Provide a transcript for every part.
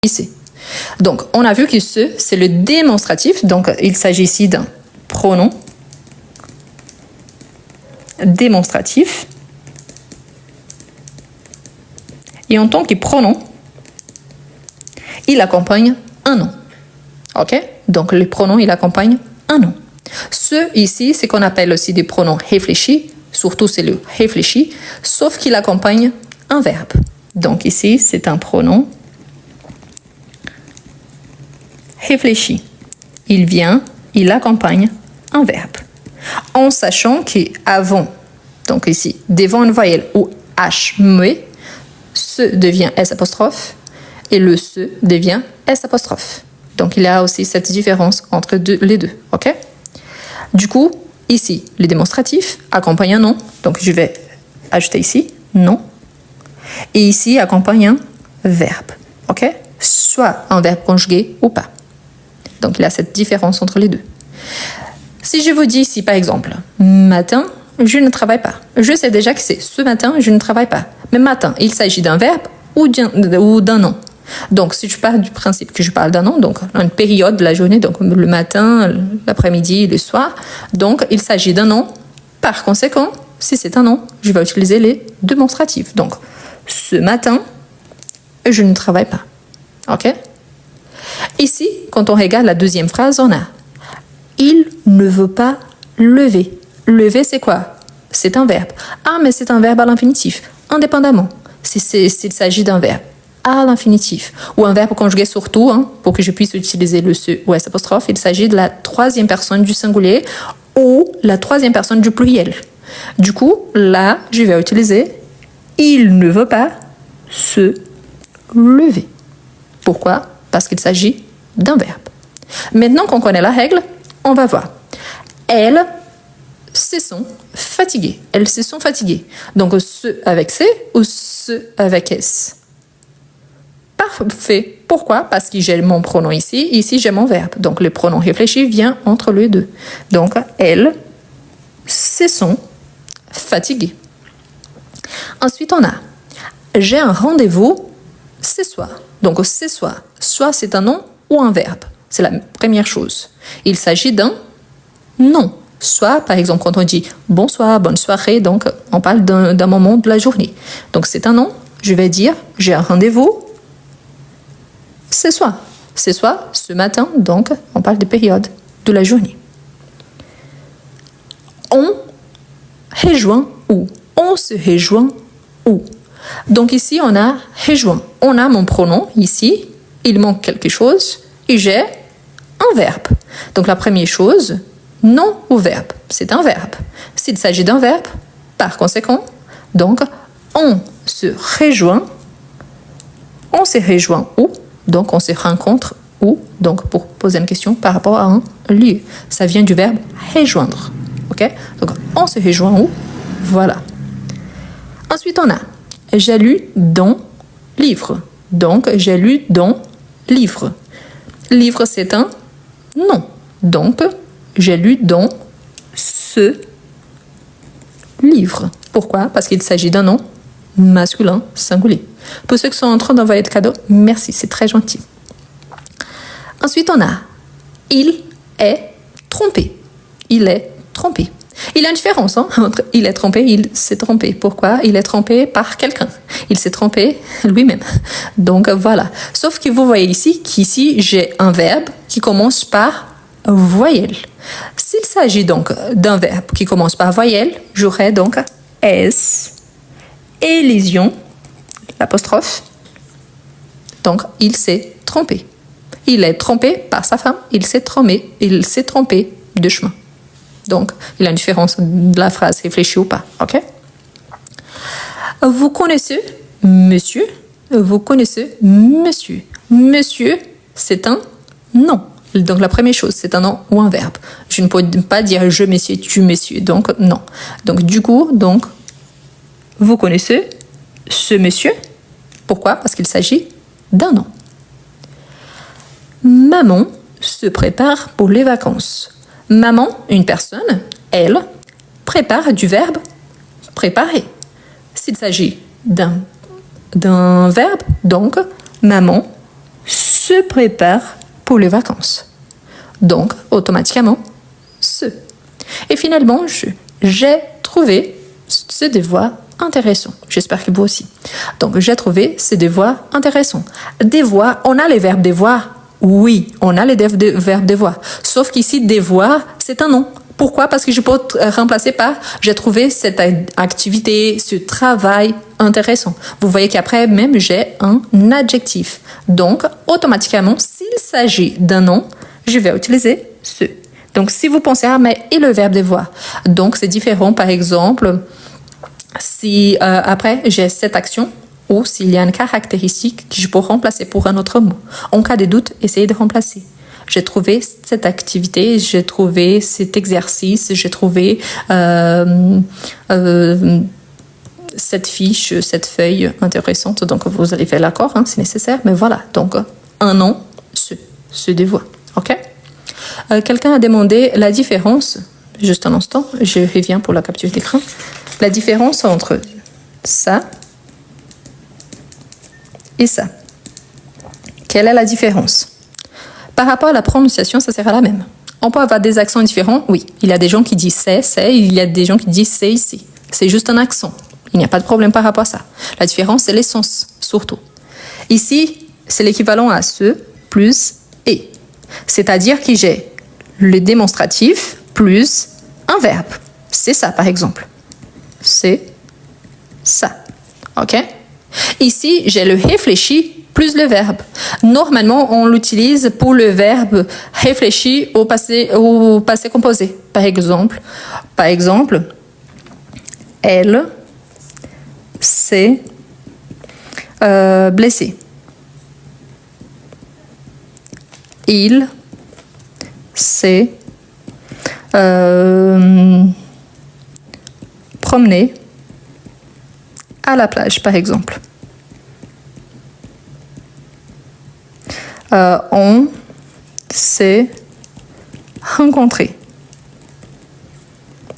ici. Donc, on a vu que ce, c'est le démonstratif. Donc, il s'agit ici d'un pronom démonstratif. Et en tant que pronom, il accompagne un nom. OK? Donc, le pronom, il accompagne un nom. Ce ici, c'est qu'on appelle aussi des pronoms réfléchis. Surtout, c'est le réfléchi, sauf qu'il accompagne un verbe. Donc, ici, c'est un pronom réfléchi. Il vient, il accompagne un verbe. En sachant qu'avant, donc ici, devant une voyelle ou H muet, ce devient S apostrophe et le ce devient S apostrophe. Donc, il y a aussi cette différence entre les deux. OK? Du coup, ici, le démonstratif accompagne un nom. Donc, je vais ajouter ici nom. Et ici, accompagne un verbe. OK? Soit un verbe conjugué ou pas. Donc, il y a cette différence entre les deux. Si je vous dis ici, par exemple, matin, je ne travaille pas. Je sais déjà que c'est ce matin, je ne travaille pas. Mais matin, il s'agit d'un verbe ou d'un nom. Donc, si je pars du principe que je parle d'un nom, donc une période de la journée, donc le matin, l'après-midi, le soir, donc il s'agit d'un nom. Par conséquent, si c'est un nom, je vais utiliser les démonstratifs. Donc, ce matin, je ne travaille pas. OK? Ici, quand on regarde la deuxième phrase, on a « Il ne veut pas lever ». Lever, c'est quoi? C'est un verbe. Ah, mais c'est un verbe à l'infinitif, indépendamment. S'il s'agit d'un verbe à l'infinitif ou un verbe conjugué surtout, pour que je puisse utiliser le ce ou S apostrophe, il s'agit de la troisième personne du singulier ou la troisième personne du pluriel. Du coup, là, je vais utiliser « Il ne veut pas se lever ». Pourquoi? Parce qu'il s'agit d'un verbe. Maintenant qu'on connaît la règle, on va voir. Elles se sont fatiguées. Elles se sont fatiguées. Donc, ce avec C ou ce avec S? Parfait. Pourquoi? Parce que j'ai mon pronom ici. Ici, j'ai mon verbe. Donc, le pronom réfléchi vient entre les deux. Donc, elles se sont fatiguées. Ensuite, on a j'ai un rendez-vous ce soir. Donc, ce soir. Soit c'est un nom ou un verbe. C'est la première chose. Il s'agit d'un nom. Soit, par exemple, quand on dit bonsoir, bonne soirée, donc on parle d'un moment de la journée. Donc, c'est un nom. Je vais dire j'ai un rendez-vous ce soir. Ce soir, ce matin, donc on parle de période de la journée. On rejoint où? On se rejoint où? Donc ici, on a rejoint. On a mon pronom ici. Il manque quelque chose et j'ai un verbe. Donc la première chose, nom ou verbe, c'est un verbe. S'il s'agit d'un verbe, par conséquent, donc on se rejoint où? Donc on se rencontre où? Donc pour poser une question par rapport à un lieu. Ça vient du verbe rejoindre. OK? Donc on se rejoint où? Voilà. Ensuite, on a j'ai lu dans livre. Donc j'ai lu dans livre. Livre, c'est un nom. Donc, j'ai lu dans ce livre. Pourquoi? Parce qu'il s'agit d'un nom masculin singulier. Pour ceux qui sont en train d'envoyer des cadeaux, merci, c'est très gentil. Ensuite, on a il est trompé. Il est trompé. Il y a une différence entre il est trompé et il s'est trompé. Pourquoi? Il est trompé par quelqu'un. Il s'est trompé lui-même. Donc voilà. Sauf que vous voyez ici qu'ici, j'ai un verbe qui commence par voyelle. S'il s'agit donc d'un verbe qui commence par voyelle, j'aurai donc S, élision, l'apostrophe. Donc, il s'est trompé. Il est trompé par sa femme. Il s'est trompé de chemin. Donc, il y a une différence de la phrase réfléchie ou pas. OK? Vous connaissez monsieur? Vous connaissez monsieur? Monsieur, c'est un nom. Donc, la première chose, c'est un nom ou un verbe. Je ne peux pas dire je monsieur, tu monsieur. Donc, non. Donc, du coup, vous connaissez ce monsieur? Pourquoi? Parce qu'il s'agit d'un nom. Maman se prépare pour les vacances. Maman, une personne, elle, prépare du verbe préparer. S'il s'agit d'un verbe, donc, maman se prépare pour les vacances. Donc, automatiquement, ce. Et finalement, j'ai trouvé ce devoir intéressant. J'espère que vous aussi. Donc, j'ai trouvé ce devoir intéressant. Devoir, on a les verbes devoir. Oui, on a les verbes devoir. Sauf qu'ici, devoir, c'est un nom. Pourquoi? Parce que je peux remplacer par j'ai trouvé cette activité, ce travail intéressant. Vous voyez qu'après, même, j'ai un adjectif. Donc, automatiquement, s'il s'agit d'un nom, je vais utiliser ce. Donc, si vous pensez, mais et le verbe devoir? Donc, c'est différent. Par exemple, si après, j'ai cette action ou s'il y a une caractéristique que je peux remplacer pour un autre mot. En cas de doute, essayez de remplacer. J'ai trouvé cette activité, j'ai trouvé cet exercice, j'ai trouvé cette fiche, cette feuille intéressante. Donc, vous allez faire l'accord, hein, si nécessaire. Mais voilà, donc, un nom, ce devoir. OK? Quelqu'un a demandé la différence, juste un instant, je reviens pour la capture d'écran. La différence entre ça et ça. Quelle est la différence? Par rapport à la prononciation, ça sera la même. On peut avoir des accents différents, oui. Il y a des gens qui disent c'est, il y a des gens qui disent c'est ici. C'est juste un accent. Il n'y a pas de problème par rapport à ça. La différence, c'est l'essence, surtout. Ici, c'est l'équivalent à ce plus et. C'est-à-dire que j'ai le démonstratif plus un verbe. C'est ça, par exemple. C'est ça. OK? Ici, j'ai le réfléchi plus le verbe. Normalement, on l'utilise pour le verbe réfléchi au passé composé. Par exemple, elle s'est blessée. Il s'est promené à la plage, par exemple. On s'est rencontrés.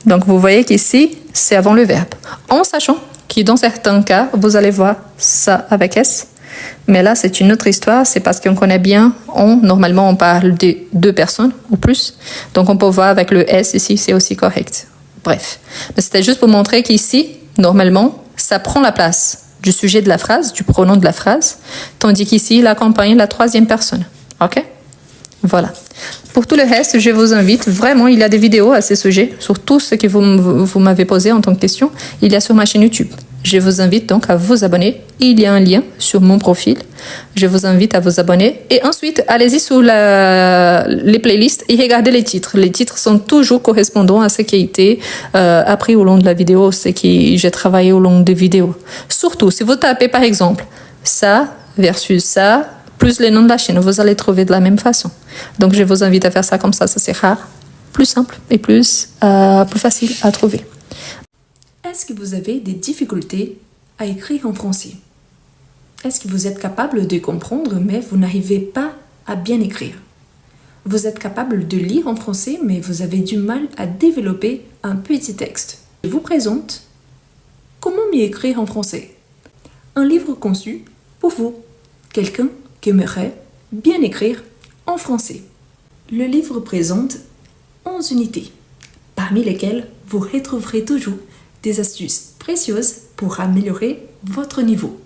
Donc, vous voyez qu'ici, c'est avant le verbe. En sachant que dans certains cas, vous allez voir ça avec S. Mais là, c'est une autre histoire. C'est parce qu'on connaît bien on. Normalement, on parle de deux personnes ou plus. Donc, on peut voir avec le S ici, c'est aussi correct. Bref. Mais c'était juste pour montrer qu'ici, normalement, ça prend la place du sujet de la phrase, du pronom de la phrase, tandis qu'ici, il accompagne la troisième personne. OK? Voilà. Pour tout le reste, je vous invite, vraiment, il y a des vidéos à ce sujet, sur tout ce que vous m'avez posé en tant que question, il y a sur ma chaîne YouTube. Je vous invite donc à vous abonner. Il y a un lien sur mon profil. Je vous invite à vous abonner. Et ensuite, allez-y sur les playlists et regardez les titres. Les titres sont toujours correspondants à ce qui a été appris au long de la vidéo, ce que j'ai travaillé au long des vidéos. Surtout, si vous tapez par exemple ça versus ça, plus les noms de la chaîne, vous allez trouver de la même façon. Donc, je vous invite à faire ça comme ça sera plus simple et plus facile à trouver. Est-ce que vous avez des difficultés à écrire en français? Est-ce que vous êtes capable de comprendre, mais vous n'arrivez pas à bien écrire? Vous êtes capable de lire en français, mais vous avez du mal à développer un petit texte. Je vous présente Comment mieux écrire en français? Un livre conçu pour vous, quelqu'un qui aimerait bien écrire en français. Le livre présente 11 unités, parmi lesquelles vous retrouverez toujours des astuces précieuses pour améliorer votre niveau.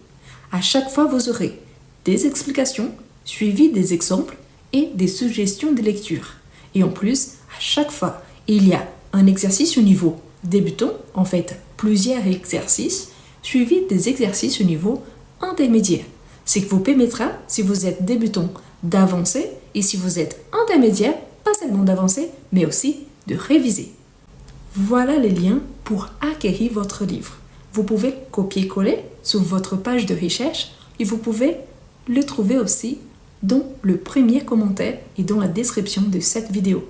À chaque fois, vous aurez des explications suivies des exemples et des suggestions de lecture. Et en plus, à chaque fois, il y a un exercice au niveau débutant, en fait, plusieurs exercices, suivis des exercices au niveau intermédiaire. Ce qui vous permettra, si vous êtes débutant, d'avancer et si vous êtes intermédiaire, pas seulement d'avancer, mais aussi de réviser. Voilà les liens pour acquérir votre livre. Vous pouvez copier-coller sur votre page de recherche et vous pouvez le trouver aussi dans le premier commentaire et dans la description de cette vidéo.